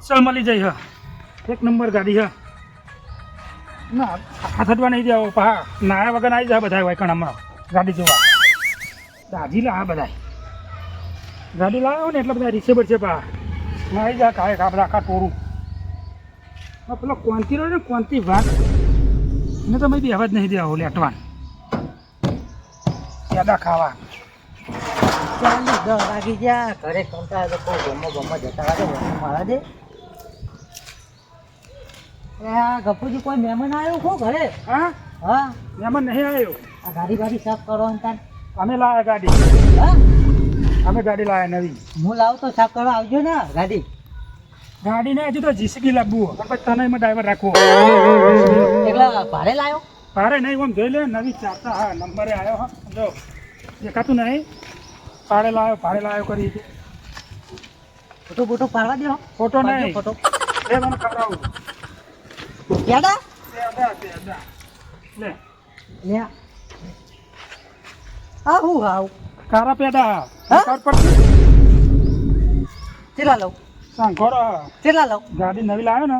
ચાલ મળી જાય હા એક નંબર ગાડી હા ના હાથડવા નહીં જાવ પા નાયા વગર આવી જાય બધા વાયકણ હમણાં ગાડી જોવા દાદી લા બધા ગાડી લાવ્યો ને એટલે બધા રિસેબર છે પા આવી જાય કાંઈ કા બધા આખા ટોરું હા પેલો કોંતી રહ્યો ને કોંતી વાત એને તો મેં બી અવાજ નહીં દેવા લેટવાન પેદા ખાવા ચાલી 10 વાગી ગયા ઘરે કંટાળે તો કોઈ ગમો જતા લાગે મારા દે આ ગપુજી કોઈ મહેમાન આવ્યો ખો ઘરે હા હા મહેમાન નહીં આવ્યો આ ગાડી બાડી સાફ કરો ને તાન અમે લાયા ગાડી હા અમે ગાડી લાયા નવી હું લાવું તો સાફ કરવા આવજો ને ગાડી ગાડીને હજુ તો જીસીબી લાવવું પણ પછી તને એમાં ડ્રાઈવર રાખવો એટલે ભાડે લાવ્યો પારે નહીં આમ જોઈ લે નવી ચારતા હા નંબરે આવ્યો હા જો દેખાતું નહીં પાડે લાવ્યો કરી છે ફોટો ફોટો પાડવા દો ફોટો નહીં ફોટો એ મને ખવડાવું ક્યાડા પેદા લે લે આ હું હાવ કારા પેદા હા? ખબર પડતી ચેલા લઉં સાંઘોરો ચેલા લઉં ગાડી નવી લાવ્યો ને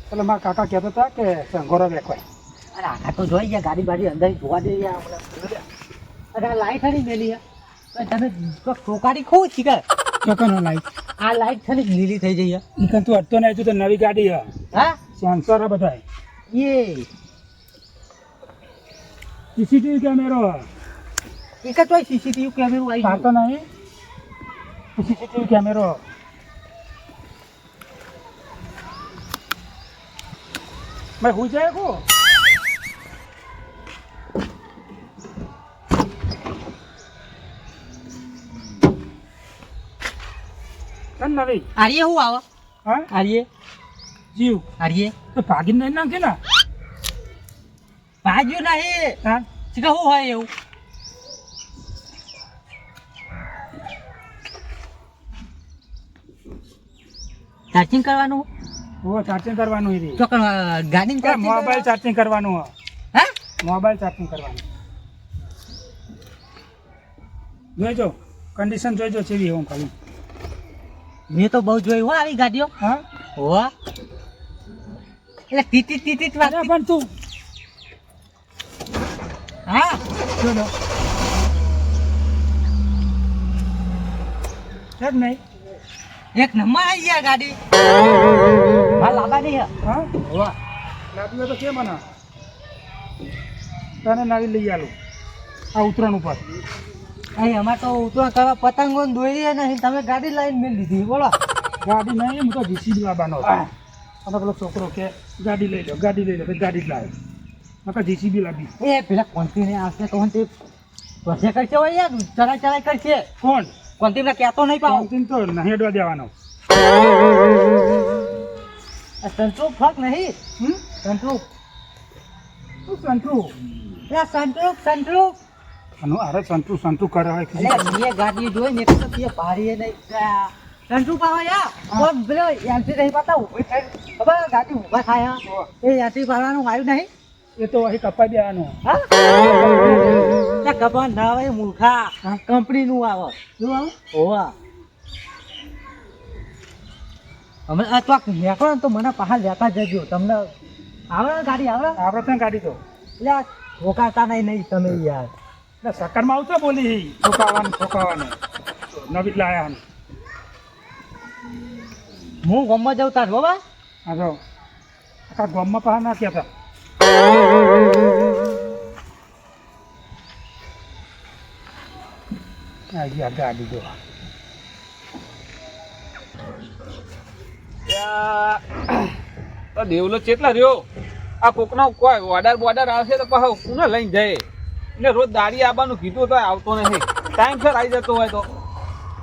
એટલે મારા કાકા કહેતા હતા કે સાંઘોરો વેકવાય અરે આખા તો જોઈ ગયા ગાડી બાડી અંદર જોવા દે હમણાં અરે આ લાઈટ હરી મેલી તમે ટોકાડી ખો શીખર ચોકનો લાઈટ આ લાઈટ છે ને લીલી થઈ જઈ ઈકન તું અડતો નહીં તો નવી ગાડી હા હા સેન્સર બધા એ સીસીટીવી કેમેરો એક જ હોય સીસીટીવી કેમેરો આવી ગયો. પાડતો નહીં સીસીટીવી કેમેરો ભાઈ હું જાય કો કન નવી આર્ય હું આવે હા આર્ય જીવ આર્ય તો ભાગીને નહીં નાખે ને ભાગ્યું નહીં હા શીખા શું હોય એવું ચાર્જિંગ કરવાનું ઓ ચાર્જિંગ કરવાનું એ તો ગાડી મોબાઈલ ચાર્જિંગ કરવાનું હા મોબાઈલ ચાર્જિંગ કરવાનું જોઈજો કન્ડિશન જોઈજો ચેવી હું ખાલી મેં તો બહુ જોઈ હો આવી ગાડીઓ હા હો એટલે ટીટી ટીટી અરે વાગતી પણ તું હા જોડો છે જ નહીં એક નંબર આવી ગયા ગાડી હા લાંબા નહીં હા હોવા લાવ્યું તો કેમ મને તને નવી લઈ આલું આ ઉતરણ ઉપર અહીં અમારે તો ઉતરણ કરવા પતંગો ને દોરી નહીં તમે ગાડી લઈને મેં લીધી બોલો ગાડી નહીં હું તો જીસીબી લાવવાનો અને પેલો છોકરો કે ગાડી લઈ લો ગાડી લઈ લો તો ગાડી જ લાવે નકર જીસીબી લાવી એ પેલા કોન્ટીને આવશે તો તે વર્ષે કરશે હોય યાર ચલાઈ કરશે કોણ કોન્ટીને કહેતો નહીં પાવ અંતિમ તો નહીં અડવા દેવાનો સંતરૂપ ફક નહીં હમ સંતરૂપ શું સંતુ સંતરૂપ આનું અરે સંતુ કરે હોય અરે એ ગાડી જોઈ ને તો તે ભારી નહીં સંતરૂપ આવે યાર કોણ પેલો યાંત્રી નહીં પાતા ઊભી થઈ ખબર ગાડી ઊભા થાય એ યાંત્રી પાડવાનું આવ્યું નહીં એ તો અહીં કપાઈ દેવાનું હા કપાન ના આવે મૂર્ખા કંપનીનું આવે શું આવું ઓવા અમે આ તો નીકળો ને તો મને પહાડ લેતા જજો તમને આવડે ને ગાડી આવડે આપણે ત્યાં ગાડી તો એટલે આ ઠોકાતા નહીં તમે યાર એટલે સક્કરમાં આવતો બોલી ઠોકાવાનું નવી જ લાયા હું ગમવા જઉં તાર બાબા હા જો આખા ગામમાં પહાડ ના કહેતા આ ગાડી જોવા તો દેવલો ચેટલા રહ્યો આ કોકનો કોઈ ઓર્ડર બોર્ડર આવશે તો કહો કોને લઈને જાય એટલે રોજ દાડી આવવાનું કીધું તો આવતો નથી ટાઈમસર આવી જતો હોય તો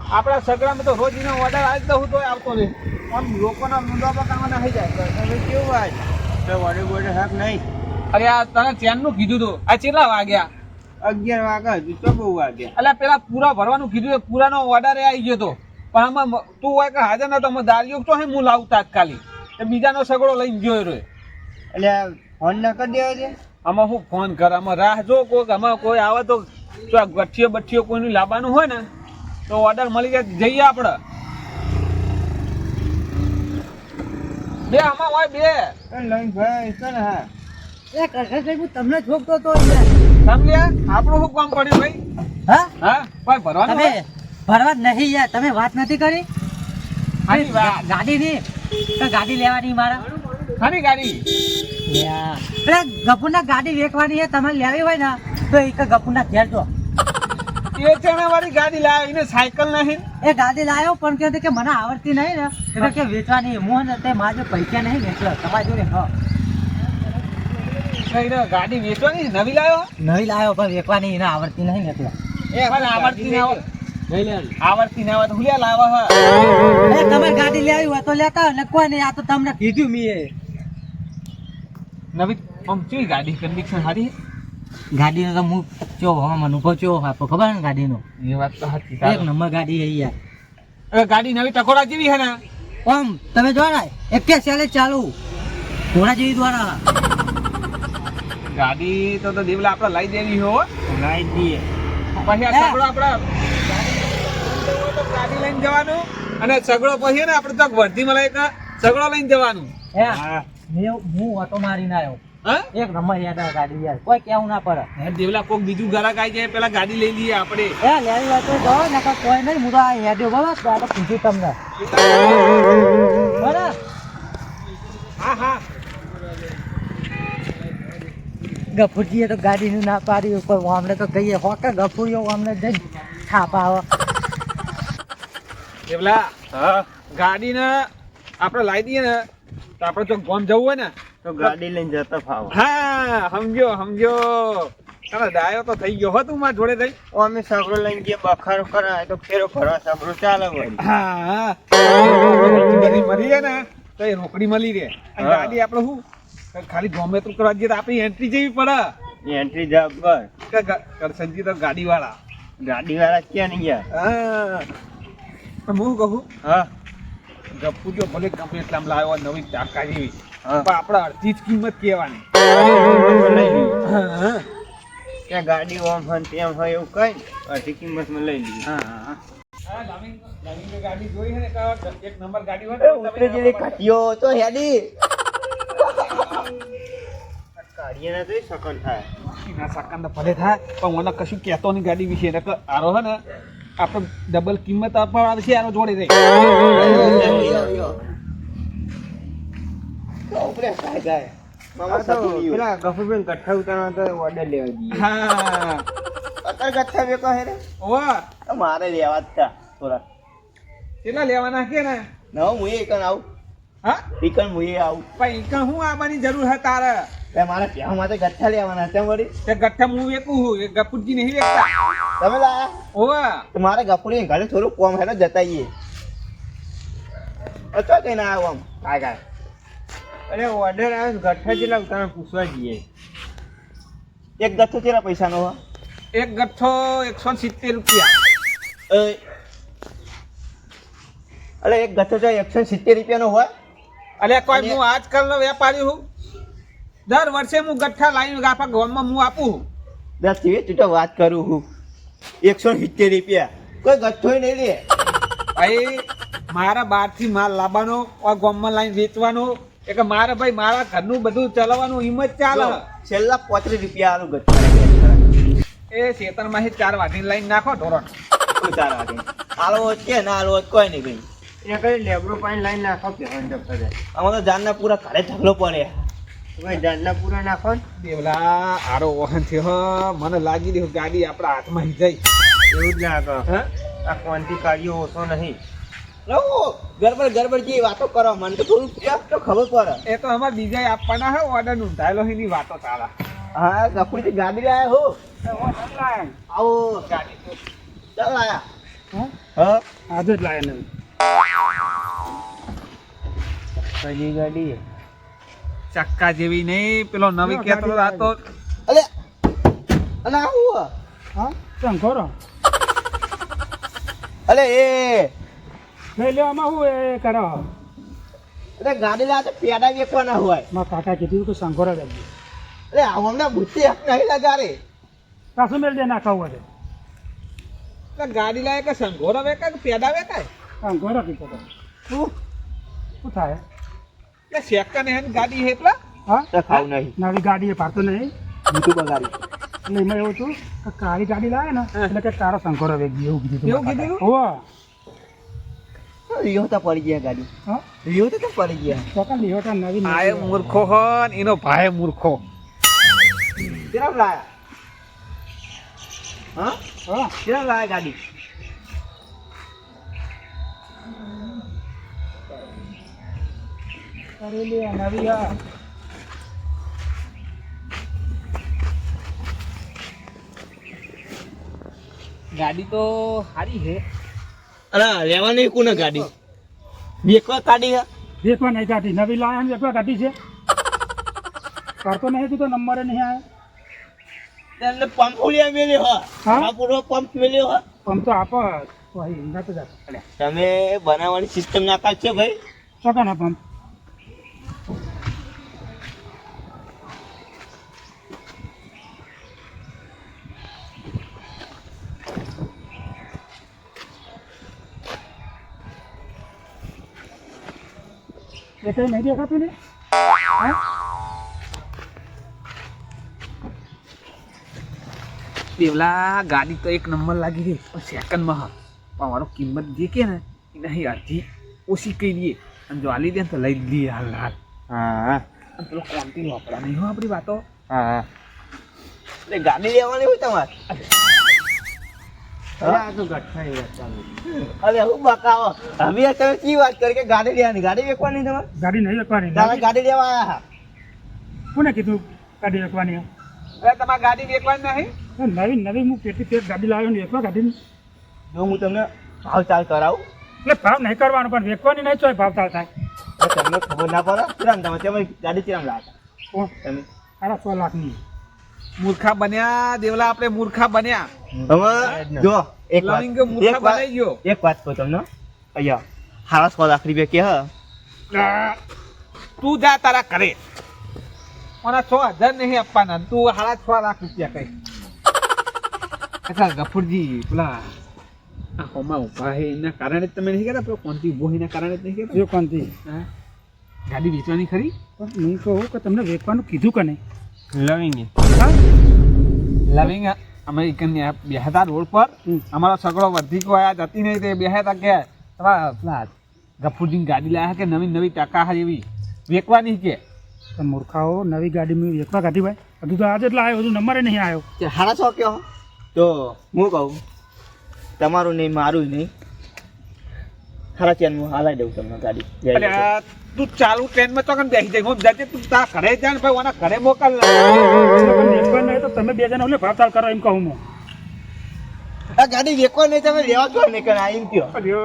આપણા સગડામાં તો રોજ એનો ઓર્ડર આવી દઉં તો આવતો નહીં આમ લોકોના મુંડા પકાવવાના થઈ જાય તમે કેવું હોય ઓર્ડર બોર્ડર હાક નહીં અરે આ તને ચેનનું કીધું તું આ કેટલા વાગ્યા 11 વાગ્યા હજુ તો બહુ વાગ્યા એટલે પેલા પૂરા ભરવાનું કીધું પૂરાનો ઓર્ડર આવી ગયો તો પણ આમાં તું હોય કે હાજર નતો અમે દારીઓ તો હું લાવું તાત્કાલિક બીજાનો સગડો લઈને ગયો રહ્યો એટલે ફોન ના કરી દેવા છે આમાં હું ફોન કર આમાં રાહ જો કોઈક આમાં કોઈ આવે તો ગઠ્ઠીઓ બઠ્ઠીઓ કોઈનું લાવવાનું હોય ને તો ઓર્ડર મળી જાય જઈએ આપણે બે આમાં હોય બે લઈને ભાઈ ચાલ હા એ કરશે સાહેબ હું તમને જોગતો તો યાર સમજ્યા આપણું શું કામ પડ્યું ભાઈ હા હા કોઈ ભરવાનું તમે હોય? ભરવા જ નહીં યાર તમે વાત નથી કરી હાની વાત? ગાડી ની તો ગાડી લેવાની મારા હાની ગાડી પેલા ગપુના ગાડી વેચવાની છે તમારે લેવી હોય ને તો એક ગપુના ઘેર જો એ ચણા વાળી ગાડી લાવી એને સાયકલ નહીં એ ગાડી લાવ્યો પણ કહે કે મને આવડતી નહીં ને એટલે કે વેચવાની હું ને તે મારે પૈસા નહીં વેચવા તમારી જોડે હા કઈને ગાડી વેચવાની નવી લાવ્યો નહીં લાવ્યો પણ વેચવાની એને આવડતી નહીં ને એટલે પણ આવડતી ના હોય આવડતી ના હોય તો હુલિયા લાવે હ એ તમારે ગાડી લેવી હોય તો લેતા હોય ને કોઈ નહીં આ તો તમને કીધું મીએ નવી આમ ચી ગાડી કન્ડિશન સારી ગાડીનો તો હું ચો હવા અનુભવ ચો આપો ખબર ને ગાડીનો એ વાત તો સાચી એક નંબર ગાડી છે યાર ગાડી નવી ટકોરા જેવી હે ને આમ તમે જો ને એક સેલે ચાલુ ઘોડા જેવી દ્વારા ગાડી તો દેવલા આપણે લઈ દેવી હો લાઈ દઈએ પછી આ સગડો આપણે ગાડી લઈને જવાનું અને સગડો પછી ને આપણે તો વર્ધીમાં લઈ સગડો લઈને જવાનું હું ઓટો મારીને આવ્યો હા એક નંબર યાદ આવે ગાડી યાર કોઈ કેવું ના પડે દેવલા કોક બીજું ઘરાક આવી જાય પેલા ગાડી લઈ લઈએ આપણે એ લેવી હોય તો જો ને કોઈ નહીં હું તો આ હેડ્યો બરાબર તો આ તો પૂછ્યું તમને બરાબર હા હા ગફુરજીએ તો ગાડીનું ના પાડ્યું પણ અમને તો કહીએ હો કે ગફુરીઓ અમને જઈ છાપા આવે દેવલા હા ગાડીને આપણે લાવી દઈએ ને તો આપણે જો ગોમ જવું હોય ને તો ગાડી લઈને જતા ફાવ હા સમજો તને ડાયો તો થઈ ગયો હો તું માર જોડે થઈ અમે સગડો લઈને જે બખારો કરાય તો ફેરો ફરવા સગડો ચાલે વળી હા બધી મળી જાય ને તો એ રોકડી મળી રહે અને ગાડી આપણે શું ખાલી ગમે તો કરવા જઈએ તો આપણી એન્ટ્રી જેવી પડે એન્ટ્રી જબર કે કરશનજી તો ગાડી વાળા ગાડી વાળા ક્યાં નહીં ગયા હા પણ હું કહું હા ગપ્પુ જો ભલે ગમે એટલામાં લાવ્યો નવી ટાકા જેવી હા. પણ આપણે અડધી જ કિંમત કહેવાની લઈ લીધી હા ત્યાં ગાડી ઓમ હોય ને તેમ હોય એવું કઈ અઢી કિંમતમાં લઈ લીધી હા ગાડી જોઈ છે ને એક નંબર ગાડી હોય ઉતરી જેલી કટિયો તો હેડી કાઢીએ તો સકન થાય ના સાકન તો ભલે થાય પણ મને કશું કહેતો નહીં ગાડી વિશે એટલે આરો હે ને આપણે ડબલ કિંમત આપવા આવશે આનો જોડે રહી પેલા ગફુરબેન ગઠ્ઠા ઉતારવા તો ઓર્ડર લેવા જઈએ હા અત્યારે ગઠ્ઠા વેકો હે રે ઓવા તો મારે લેવા જ હતા થોડા કેટલા લેવાના કે ને ના હું એકન આવું હા એકન હું આવું પણ ઈકણ હું આવવાની જરૂર હે તારે તે મારે પ્યાહ માટે ગઠ્ઠા લેવાના તેમ વળી તે ગઠ્ઠા હું વેકું હું એ ગપુરજી નહીં વેકતા તમે લાયા ઓવા તો મારે ગફુરી ઘરે થોડું કોમ હેડો જતાઈએ અચ્છા કઈ ના આવું આમ કાય અરે ઓર્ડર આવે ગઠ્ઠા જેટલા ઉતારે પૂછવા જઈએ એક ગઠ્ઠો કેટલા પૈસાનો હોય એક ગઠ્ઠો 170 રૂપિયા અરે એક ગઠ્ઠો તો 170 રૂપિયાનો હોય અલે કોઈ હું આજકાલનો વેપારી હું દર વર્ષે હું ગઠ્ઠા લાવીને આપા ગામમાં હું આપું દસ તું તો વાત કરું હું 170 રૂપિયા કોઈ ગઠ્ઠો નહીં લે ભાઈ મારા બહારથી માલ લાવવાનો આ ગામમાં લાવીને વેચવાનો એટલે મારે ભાઈ મારા ઘરનું બધું ચલાવવાનું હિંમત ચાલે છેલ્લા 35 રૂપિયા આલું ગઠ્ઠા એ ખેતરમાંથી 4 વાટીને લાવીને નાખો ધોરણ શું ચાર વાગે આલો છે ના આલો કોઈ નહીં ભાઈ એ કઈ લેબરો પાણી લાઈન નાખો કે આમાં તો જાનના પૂરા ઘરે ઢગલો પડે ભાઈ જાનના પૂરા નાખો ને દેવલા આરો વાહન છે હ મને લાગી રહ્યું ગાડી આપણા હાથમાં જાય એવું જ લાગે હા આ ક્વોન્ટી કાર્યો ઓછો નહીં લો ગરબડ જે વાતો કરો મને તો થોડું તો ખબર પડે એ તો અમારે બીજા આપવાના હે ઓર્ડર નોંધાયેલો એની વાતો ચાલે હા ગફુરથી ગાડી લાયા હો આવો ગાડી તો ચાલ આયા હા હા આજે જ લાયા નવી કઈ ગાડી ચક્કા જેવી નહીં પેલો નવી કેતો આ તો અલે અલે આવું હા શંકરો અલે એ લઈ લેવામાં હું એ કરો અરે ગાડી લાયા તો પેડા વેચવાના હોય મારા કાકા કીધું કે શંકરો જ આપજો અરે હમણાં બુદ્ધિ હક નહીં લગાડે પાછું મેળ દે નાખાવું હોય એટલે ગાડી લાવે કે સંઘોરો વેકાય કે પેડા વેકાય શંકરો કીધો તો શું શું થાય એટલે સેકન્ડ હેન્ડ ગાડી છે એટલા હા તો ખાવું નહીં નવી ગાડી એ પાડતો નહીં બીજું બગાડી એટલે એમાં એવું હતું કે કાળી ગાડી લાવે ને એટલે કે તારો શંકરો વેગી એવું કીધું એવું કીધું? હોવા રિયો તો પડી ગયા ગાડી હા રિયો તો કેમ પડી ગયા તો કાં લીહોટા નવી આ એ મૂર્ખો હો ને એનો ભાઈ મૂર્ખો કેટલા લાયા હા હા કેટલા લાયા ગાડી કરેલી આ નવી આ ગાડી તો સારી છે અરે લેવાની કોને ગાડી વેકવા કાઢી હે વેચવા નહીં કાઢી નવી લાયા ને વેચવા કાઢી છે કરતો નહીં તું તો નંબર નહીં આવે એટલે પંપ ઉલિયા મેલ્યો હો હા? આ પૂરો પંપ મેલ્યો હો આમ તો આપ તો અહીં હિંગાતો જ આપે. તમે બનાવવાની સિસ્ટમ નાખા છે ભાઈ ચોકા ના પંપ એ કઈ નહીં દેખાતું ને હા પેલા ગાડી તો એક નંબર લાગી ગઈ પણ સેકન્ડમાં હા પણ મારો કિંમત જે કે ને એ નહીં અડધી ઓછી કહી દઈએ અને જો આલી દે ને તો લઈ જ લઈએ હાલ હાલ હા અને પેલો ક્વોન્ટિટી વાપરા નહીં હો આપણી વાતો હા એટલે ગાડી લેવાની હોય તમારે અરે હું બકાવો હવે તમે ਕੀ વાત કરી કે ગાડી લેવાની ગાડી વેચવાની તમારે ગાડી નહીં વેચવાની તમે ગાડી લેવા આયા કોને કીધું ગાડી વેચવાની અરે તમારે ગાડી વેચવાની નહીં નવી નવી હું પેટી પેટ ગાડી લાવ્યો ને વેચવા ગાડી જો હું તમને ભાવ ચાલ કરાવું એટલે ભાવ નહીં કરવાનો પણ વેચવાની નહીં ચોય ભાવ ચાલ થાય તો તમને ખબર ના પડે ચિરામ તમે ગાડી ચિરામ લાવતા કોણ તમે સાડા 100 લાખની મૂર્ખા બન્યા દેવલા આપણે મૂર્ખા બન્યા હવે જો એક વાત લવિંગ મૂર્ખા બનાવી ગયો એક વાત કહું તમને અહીંયા સાડા 100 લાખ રૂપિયા કે હા તું જા તારા કરે મને 6,000 નહીં આપવાના તું 6.5 લાખ રૂપિયા કઈ અચ્છા ગફુરજી પેલા આ હોમાં ઉભા હે એના કારણે જ તમે નહીં કહેતા પેલો કોંતી ઉભો એના કારણે જ નહીં કહેતા એ કોણથી હા? ગાડી વેચવાની ખરી પણ હું કહું કે તમને વેચવાનું કીધું કે નહીં લવિંગ હા લવિંગ અમે બેહતા રોડ પર અમારો સગડો વધી ગયો આ જતી નહીં તે બેહતા કે તમારા પેલા ગફુરજીની ગાડી લાયા કે નવી નવી ટકા એવી વેચવાની કે તો મૂર્ખાઓ નવી ગાડી મેં વેચવા કાઢી ભાઈ હજુ તો આજે એટલે આવ્યો હજુ નંબરે નહીં આવ્યો સાડા 100 કયો તો હું કહું તમારું નહીં મારું નહીં સાડા 4 હું હાલાઈ દઉં તમને ગાડી અરે આ તું ચાલુ ટ્રેનમાં તો કેમ બેસી જાય હું જજે તું તારા ઘરે જા ને ભાઈ ઓના ઘરે મોકલ વેચવા નહીં તો તમે બે જણા ઓલે ભાવ ચાલ કરો એમ કહું હું આ ગાડી વેચવા નહીં તમે લેવા છો નહીં કરે એમ કયો અર્યો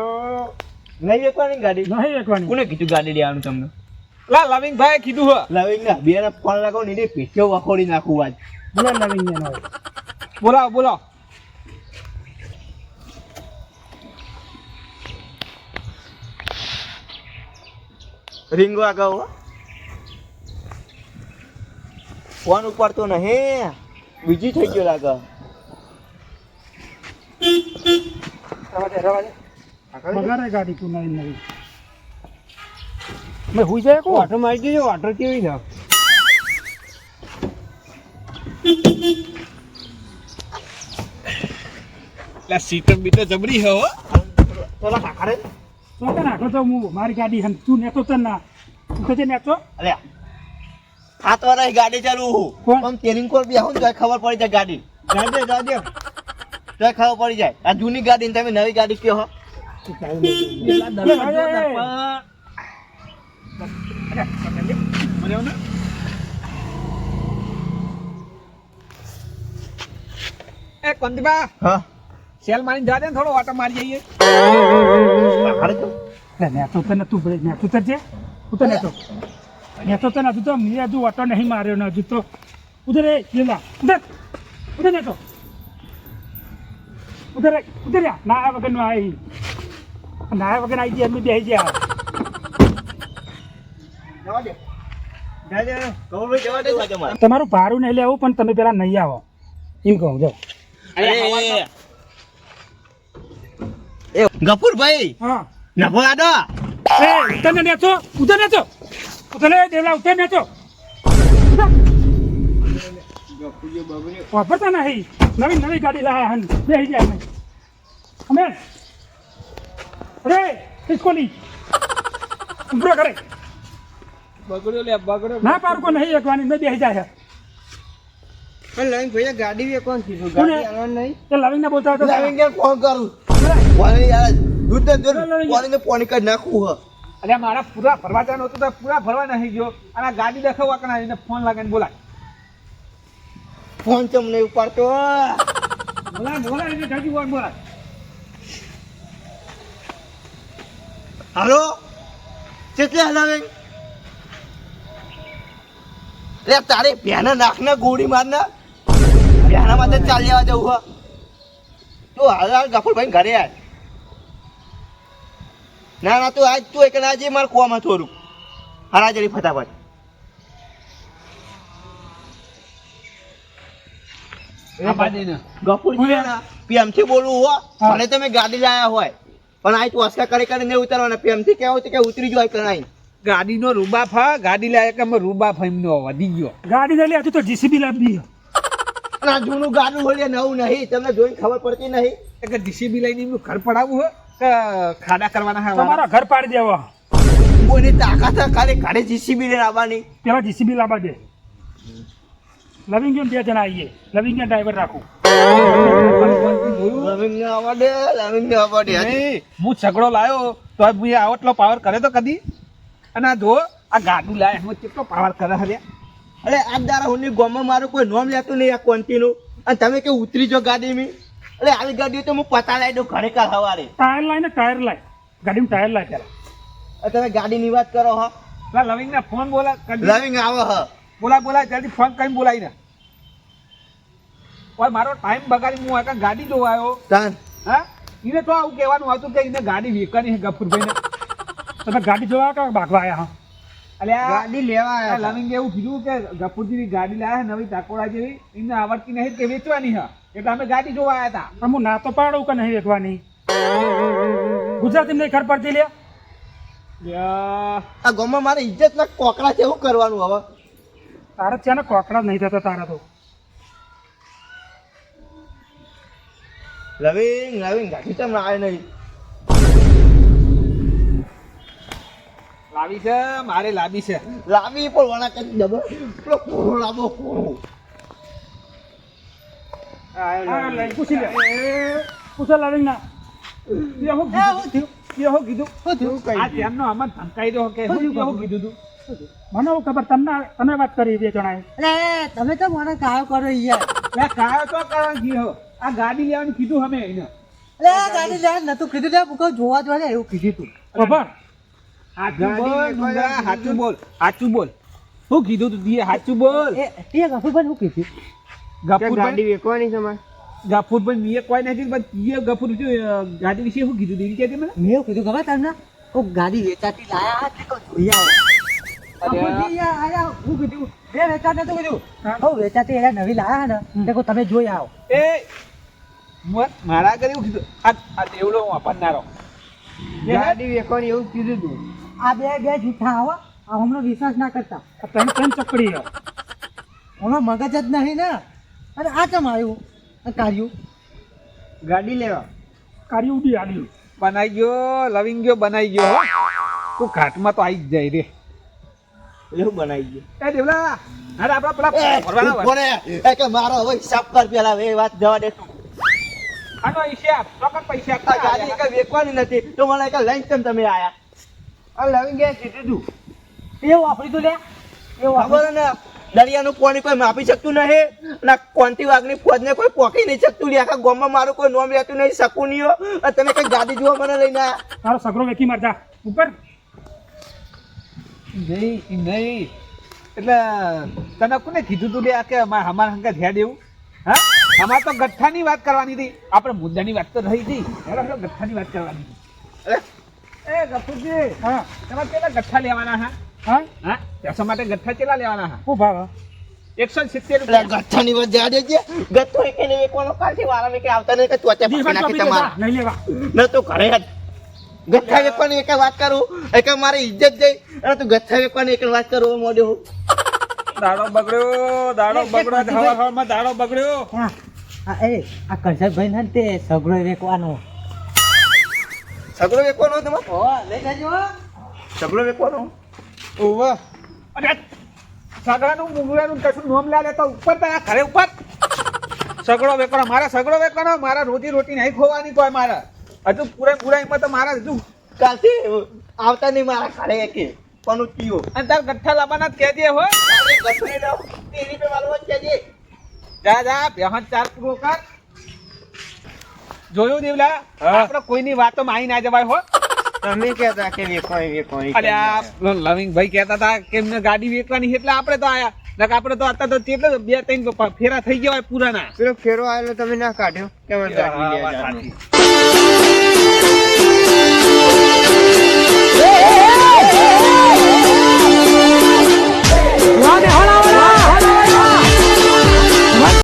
નહીં વેચવાની ગાડી નહીં વેચવાની કોને કીધું ગાડી લેવાનું તમને લા લવિંગ ભાઈ કીધું હો લવિંગ ના બે ના ફોન લગાવો ને પીછો વખોડી નાખું આજ બોલા નવીન ને હોય બોલાવો બોલો રીંગો આગળ ફોન ઉપાડતો નહીં બીજી થઈ ગયો લાગે બગાડે ગાડી તું નવી નવી મેં હુઈ જાય કો ઓટો મારી દેજો ઓટો કેવી છે લા સીટર બીટર જબરી હો થોડા કાકડે તો કે નાખો તો હું મારી ગાડી હમ તું નેતો તો ના તું કજે નેતો અરે આ તો રહી ગાડી ચાલુ કોણ? પણ તેરિંગ કોર બી આવું તો ખબર પડી જાય ગાડી જાજે તો ખબર પડી જાય આ જૂની ગાડી ને તમે નવી ગાડી કયો હો એ કંદીબા હા સેલ મારી જા દે ને થોડો ઓટો મારી જઈએ કાકડે તો નેતો તો ને તું નેતો તો છે તું તો નેતો તો ને હજુ તો મેં હજુ ઓટો નહીં માર્યો ને હજુ તો ઉધર એ લીલા ઉધર નેતો ઉધર ના વગર નું આવી ના વગર આવી જાય એમ બેસી જાય જવા દે જાજે કહું ભાઈ જવા દે તમારે તમારું ભાડું નહીં લેવું પણ તમે પેલા નહીં આવો એમ કહું જાઓ એ ગફુરભાઈ હા નભો આડો એ ઉધર નેતો ઉતરે દેવલા ઉતર ને તો વાપરતા નહીં નવી ગાડી લાયા હન બેસી જાય નહીં અમે અરે ખિસકોલી ઉભરો કરે બગડ્યો લે બગડ્યો ના પારકો નહીં એકવાની મેં બેસી જાય પણ લઈને ભૈયા ગાડી વે કોણ કીધું કોને? ગાડી આલવાનું નહીં એ લવિંગ ને બોલતા હતો લાવીને ક્યાં ફોન કરું પાણી યાર દૂધ ને દૂધ પાણીને પાણી કાઢી નાખવું હ અરે મારા પૂરા ફરવા જવાનું હતું તો પૂરા ફરવા નહીં ગયો અને આ ગાડી દેખાવા કણા એને ફોન લગાવીને બોલાય ફોન ચમ નહીં ઉપાડતો બોલાય એને જાજી વાર બોલાય હાલો કેટલે હલાવે લે તારે ભ્યાના નાખના ગોળી મારના ભ્યાના માટે ચાલ જવા જવું હ તું હાલ ગફુરભાઈ ઘરે આય ના તું આજ તું એક આજે મારે કોમાં થોડું હારા જરી ફટાફટ આ બાદીને ગફુરજી પ્રેમથી બોલવું હો ભલે તમે ગાડી લાયા હોય પણ આ ચોસકા કરી કરીને ઉતારવાના પ્રેમથી કહેવું કે ઉતરી જાય કણાઈ ગાડીનો રૂબા ફા ગાડી લાયા કે રૂબા ફાઈમનો વધી ગયો ગાડી લઈ લે તું તો જીસીબી લાવી આ જૂનું ગાડું હોય નવું નહીં તમને જોઈને ખબર પડતી નહીં કે જીસીબી લઈને એમનું ઘર પડાવવું હોય કે ખાડા કરવાના હોય તમારા ઘર પાડી દેવા કોઈની તાકાત ખાલી ઘરે જીસીબી લઈને આવવાની પેલા જીસીબી લાવવા દે લવિંગ બે જણા આવીએ લવિંગ ડ્રાઈવર રાખું લવિંગને આવવા દે લવિંગને આવવા દે નહીં, હું ઝઘડો લાયો તો હું આવટલો પાવર કરે તો કદી અને આ જો આ ગાડું લાયા એમાં કેટલો પાવર કરે હર્યા અરે આ દારા હુંની ગોમાં મારું કોઈ નોમ લેતું નહીં આ કોન્ટીનું અને તમે કે ઉતરી જો ગાડીમાં અરે આવી ગાડીઓ તો હું પતા લાવી દઉં ઘરે કાલ સવારે ટાયર લાય ને ટાયર લાય ગાડીમાં ટાયર લાય પેલા તમે ગાડીની વાત કરો હ પેલા લવિંગને ફોન બોલા લવિંગ આવે હ બોલાય જલ્દી ફોન કરીને બોલાવીને ઓય મારો ટાઈમ બગાડી હું આ ગાડી જોવા આવ્યો તાન હા એને તો આવું કહેવાનું હતું કે એને ગાડી વેચવાની છે ગફુરભાઈને તમે ગાડી જોવા કે ભાગવા આવ્યા હા અલ્યા ગાડી લેવા આ આવ્યા લવિંગે એવું કીધું કે ગફુરજીની ગાડી લાયા નવી ટાકોડા જેવી એમને આવડતી નહીં કે વેચવાની છે એટલે અમે ગાડી જોવા આવ્યા હતા પણ હું ના તો પાડું કે નહીં વેચવાની ગુજરાતી નહીં ખર પડતી લે આ ગોમાં મારે ઇજ્જત ના કોકરા છે એવું કરવાનું હવે તારે છે ને કોકડા નહીં થતા તારા તો લવિંગ ગાડી તમને આવે નહીં લાવી છે મારે લાવી છે લાવી પણ વણા કરી ડબલ પેલો કોરો લાવો કોરો હા, લઈ પૂછી લે પૂછો લવિંગ ના એ હું કીધું આ તેમનો અમન ધમકાઈ દો કે શું કીધું તું મને એવું ખબર તમે વાત કરી બે જણાએ અરે તમે તો મને કાયો કરો યાર લે કાયો તો કરવાનું ગયો આ ગાડી લેવાનું કીધું અમે એને અરે આ ગાડી લે નતું કીધું લે મુકો જોવા જોવા એવું કીધું તું ખબર સાચું બોલ શું કીધું તું દીએ સાચું બોલ એ તે ગફુરભાઈ શું કીધું ગફુરભાઈ વેચવાની છે મારે ગફુરભાઈ મેં કોઈ નથી પણ દીએ ગફુર ગાડી વિશે શું કીધું દીદી કહેતી મને મેં એવું કીધું ખબર તમને કોક ગાડી વેચાતી લાયા તે કોઈ જોઈ આવો ગફુરજી યાર આયા હું કીધું બે વેચાતી તો કીધું હું વેચાતી એના નવી લાયા ને તે કોઈ તમે જોઈ આવો એ મારા આગળ એવું કીધું આ દેવડો હું આપનારો વેચવાની એવું કીધું તું આ બે જૂઠા આવો આ હમણાં વિશ્વાસ ના કરતા આ ત્રણ ચકડી હમણાં મગજ જ નહીં ને અને આ ચમ આવ્યું આ કાર્યું ગાડી લેવા કાર્ય ઉડી આવ્યું બનાઈ ગયો લવિંગ ગયો બનાઈ ગયો હો. તું ઘાટમાં તો આવી જ જાય રે એવું બનાવી ગયું એ દેવલા અરે આપડા પેલા ફરવાના હોય. કોને એ કે મારો હવે હિસાબ કર પેલા એ વાત જવા દે તું આનો હિસાબ ચોક્કસ પૈસા આ ગાડી કઈ વેચવાની નથી તો મને કે લઈને કેમ તમે આયા આ લવિંગે કીધું તું એવું વાપરી તો લે એવું ખબર ને દરિયાનું પાણી કોઈ માપી શકતું નહીં અને કોંતી વાઘની ફોજને કોઈ પોકી નહીં શકતું લે આખા ગામમાં મારું કોઈ નોમ લેતું નહીં શકું નહીં હો. અને તમે કઈ ગાડી જોવા મને લઈને આયા તારો સગરો વેકી મારતા ઉપર નહીં એટલે તને કોને કીધું તું લે કે અમારા હંગા ધ્યાન દેવું હા અમારે તો ગઠ્ઠાની વાત કરવાની હતી આપણે મુદ્દાની વાત તો રહી હતી બરાબર ગઠ્ઠાની વાત કરવાની હતી અરે એ ગફુરજી હા તમારે કેટલા ગઠ્ઠા લેવાના હા હા હા પૈસા માટે ગઠ્ઠા કેટલા લેવાના હા શું ભાવ 170 એટલે રૂપિયા ગઠ્ઠાની વાત જવા દેજે ગઠ્ઠો એક ને વેચવાનો કાલથી વાળા મેં કે આવતા નહીં કે ચોથે દી પાછી નાખી વાત તમારા નહીં લેવા ન તો ઘરે જ ગઠ્ઠા વેકવાની એક વાત કરું એક મારી ઇજ્જત જઈ અને તું ગઠ્ઠા વેકવાની એક વાત કરું મોડ્યો દાડો બગડ્યો હવા હવામાં દાડો બગડ્યો. હા આ કરશનભાઈ ને તે સગડો વેકવાનો. સગડો વેકવાનો તમારે ઓ લઈ જજો. સગડો વેકવાનો ઓવા અને સગડાનું મુંગળાનું કશું નોમ લે તો ઉપર તારા ઘરે ઉપર સગડો વેકવાનો મારા સગડો વેકવાનો મારા રોજી રોટી નહીં ખોવાની કોઈ મારા હજુ પૂરા એમાં તો મારા હજુ કાલથી આવતા નહીં મારા ઘરે કે પણ પીઓ અને તાર ગઠ્ઠા લાવવાના જ કહેજે હો ગઠ્ઠા લાવ તેની પે વાળો જ છે જા બેહન ચાર પૂરો કર જોયું દેવલા આપણે કોઈની વાતોમાં આવી ના જવાય હો. તમે કહેતા કે વેકવાની અરે આ લવિંગ ભાઈ કહેતા હતા કે એમને ગાડી વેચવાની એટલે આપણે તો આયા નક આપણે તો અત્યારે તો કેટલો 2-3 ફેરા થઈ ગયા હોય પુરાના. પેલો ફેરો આવેલો તમે ના કાઢ્યો કે હા, વાત સાચી.